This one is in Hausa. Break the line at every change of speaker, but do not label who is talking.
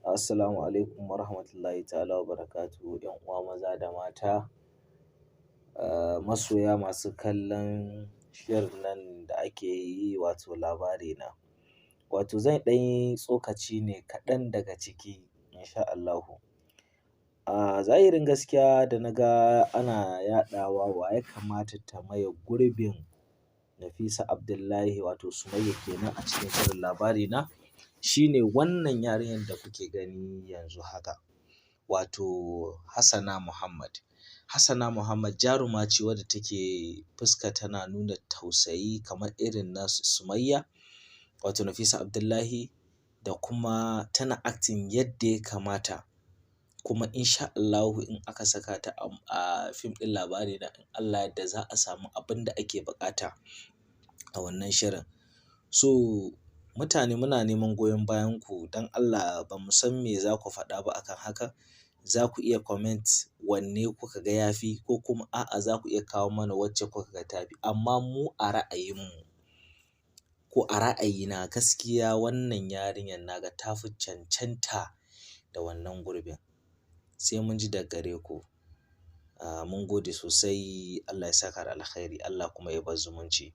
Assalamu alaikum warahmatullahi ta'ala wabarakatuhu. ‘Yan uwa maza da mata, masoya masu kallon shirin nan da ake yi wato Labarina. Wato zan ɗan yi tsokaci ne kaɗan daga ciki insha Allahu. A zahirin gaskiya da na ga ana yaɗawa wa ya kamata ta maye gurbin Nafisa Abdullahi wato Sumayya kenan a cikin shirin Labarina, shi ne wannan yarinyar da kuke gani yanzu haka, wato Hassana Muhammad. Hassana Muhammad jaruma ce wadda take fuska tana nuna tausayi kamar irin na Sumayya wato Nafisa Abdullahi, da kuma tana acting yadda ya kamata. Kuma insha Allahu in aka saka ta a fim ɗin Labarina, in Allah ya yarda za a samu abin da ake buƙata a wannan shirin. So mutane muna neman goyon bayan ku don Allah, ba mu san me za ku faɗa ba akan haka. Za ku iya comment wanne kuka ga ya fi, ko kuma a'a za ku iya kawo mana wacce kuka ga ta fi. Amma mu a ra'ayinmu ko a ra'ayina gaskiya wannan yarinyar na ga ta fi cancanta da wannan gurbin. Sai mun ji daga gare ku. Mun gode sosai. Allah ya saka da alkhairi, Allah kuma ya bar zumunci.